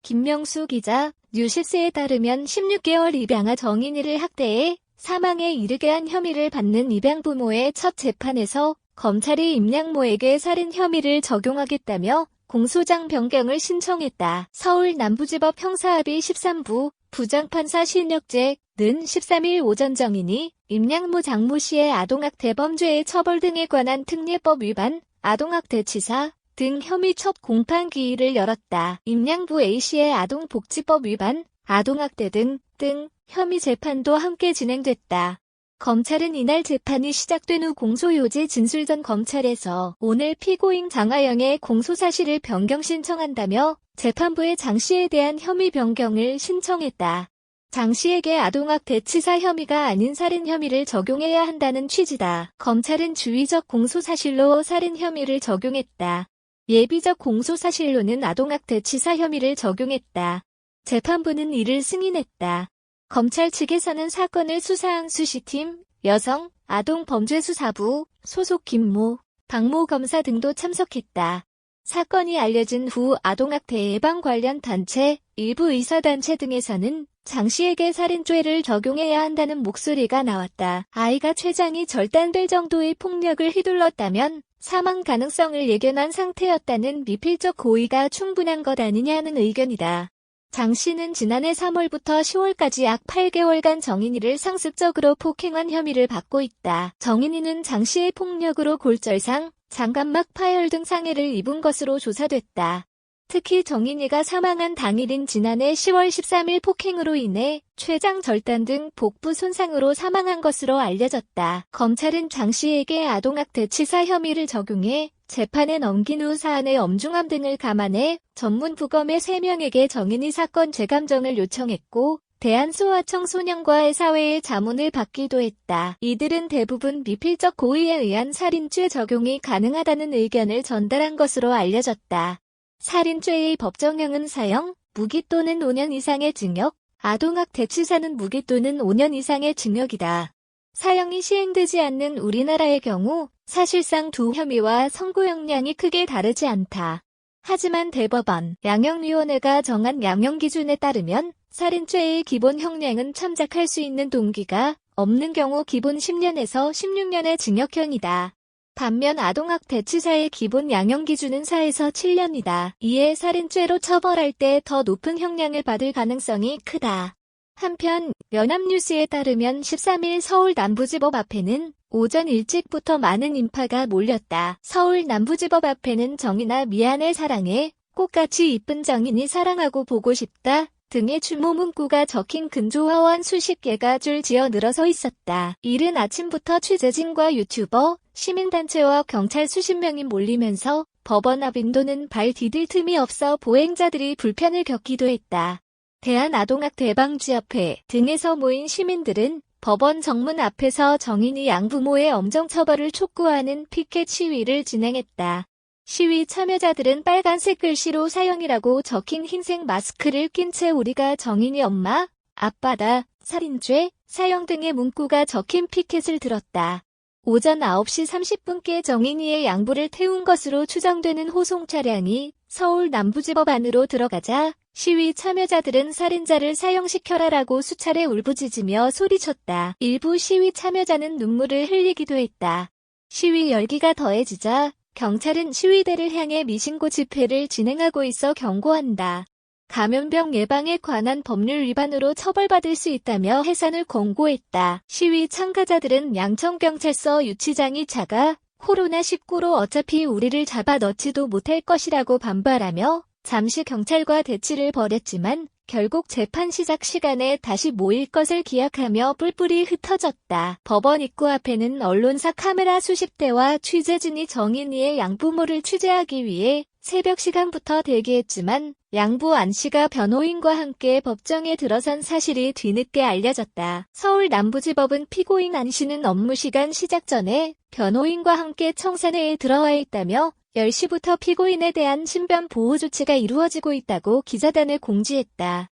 김명수 기자, 뉴시스에 따르면 16개월 입양아 정인이를 학대해 사망에 이르게 한 혐의를 받는 입양 부모의 첫 재판에서 검찰이 임양모에게 살인 혐의를 적용하겠다며 공소장 변경을 신청했다. 서울 남부지법 형사합의 13부 부장판사 신혁재는 13일 오전 정인이 임양모 장모 씨의 아동학대 범죄의 처벌 등에 관한 특례법 위반, 아동학대치사 등 혐의 첫 공판기일을 열었다. 임양부 A씨의 아동복지법 위반, 아동학대 등 혐의 재판도 함께 진행됐다. 검찰은 이날 재판이 시작된 후 공소요지 진술 전 검찰에서 오늘 피고인 장하영의 공소사실을 변경 신청한다며 재판부에 장 씨에 대한 혐의 변경을 신청했다. 장 씨에게 아동학대치사 혐의가 아닌 살인 혐의를 적용해야 한다는 취지다. 검찰은 주의적 공소사실로 살인 혐의를 적용했다. 예비적 공소사실로는 아동학대치사 혐의를 적용했다. 재판부는 이를 승인했다. 검찰 측에서는 사건을 수사한 수시팀, 여성, 아동범죄수사부, 소속 김모, 박모 검사 등도 참석했다. 사건이 알려진 후 아동학대 예방 관련 단체, 일부 의사단체 등에서는 장 씨에게 살인죄를 적용해야 한다는 목소리가 나왔다. 아이가 췌장이 절단될 정도의 폭력을 휘둘렀다면 사망 가능성을 예견한 상태였다는 미필적 고의가 충분한 것 아니냐는 의견이다. 장 씨는 지난해 3월부터 10월까지 약 8개월간 정인이를 상습적으로 폭행한 혐의를 받고 있다. 정인이는 장 씨의 폭력으로 골절상, 장갑막 파열 등 상해를 입은 것으로 조사됐다. 특히 정인이가 사망한 당일인 지난해 10월 13일 폭행으로 인해 췌장 절단 등 복부 손상으로 사망한 것으로 알려졌다. 검찰은 장 씨에게 아동학대치사 혐의를 적용해 재판에 넘긴 후 사안의 엄중함 등을 감안해 전문 부검의 3명에게 정인이 사건 재감정을 요청했고 대한소아청소년과의 사회의 자문을 받기도 했다. 이들은 대부분 미필적 고의에 의한 살인죄 적용이 가능하다는 의견을 전달한 것으로 알려졌다. 살인죄의 법정형은 사형, 무기 또는 5년 이상의 징역, 아동학대치사는 무기 또는 5년 이상의 징역이다. 사형이 시행되지 않는 우리나라의 경우 사실상 두 혐의와 선고형량이 크게 다르지 않다. 하지만 대법원 양형위원회가 정한 양형기준에 따르면 살인죄의 기본 형량은 참작할 수 있는 동기가 없는 경우 기본 10년에서 16년의 징역형이다. 반면 아동학대치사의 기본 양형기준은 4에서 7년이다. 이에 살인죄로 처벌할 때 더 높은 형량을 받을 가능성이 크다. 한편 연합뉴스에 따르면 13일 서울 남부지법 앞에는 오전 일찍부터 많은 인파가 몰렸다. 서울 남부지법 앞에는 정인아 미안해 사랑해, 꽃같이 이쁜 정인이 사랑하고 보고 싶다 등의 추모 문구가 적힌 근조화원 수십 개가 줄지어 늘어서 있었다. 이른 아침부터 취재진과 유튜버, 시민단체와 경찰 수십 명이 몰리면서 법원 앞 인도는 발 디딜 틈이 없어 보행자들이 불편을 겪기도 했다. 대한아동학대방지협회 등에서 모인 시민들은 법원 정문 앞에서 정인이 양부모의 엄정처벌을 촉구하는 피켓 시위를 진행했다. 시위 참여자들은 빨간색 글씨로 사형이라고 적힌 흰색 마스크를 낀 채 우리가 정인이 엄마, 아빠다, 살인죄, 사형 등의 문구가 적힌 피켓을 들었다. 오전 9시 30분께 정인이의 양부를 태운 것으로 추정되는 호송 차량이 서울 남부지법 안으로 들어가자 시위 참여자들은 살인자를 사형시켜라라고 수차례 울부짖으며 소리쳤다. 일부 시위 참여자는 눈물을 흘리기도 했다. 시위 열기가 더해지자 경찰은 시위대를 향해 미신고 집회를 진행하고 있어 경고한다. 감염병 예방에 관한 법률 위반으로 처벌받을 수 있다며 해산을 권고했다. 시위 참가자들은 양천경찰서 유치장이 작아 코로나19로 어차피 우리를 잡아 넣지도 못할 것이라고 반발하며 잠시 경찰과 대치를 벌였지만 결국 재판 시작 시간에 다시 모일 것을 기약하며 뿔뿔이 흩어졌다. 법원 입구 앞에는 언론사 카메라 수십 대와 취재진이 정인이의 양부모를 취재하기 위해 새벽 시간부터 대기했지만 양부 안 씨가 변호인과 함께 법정에 들어선 사실이 뒤늦게 알려졌다. 서울 남부지법은 피고인 안 씨는 업무 시간 시작 전에 변호인과 함께 청사내에 들어와 있다며 10시부터 피고인에 대한 신변 보호 조치가 이루어지고 있다고 기자단에 공지했다.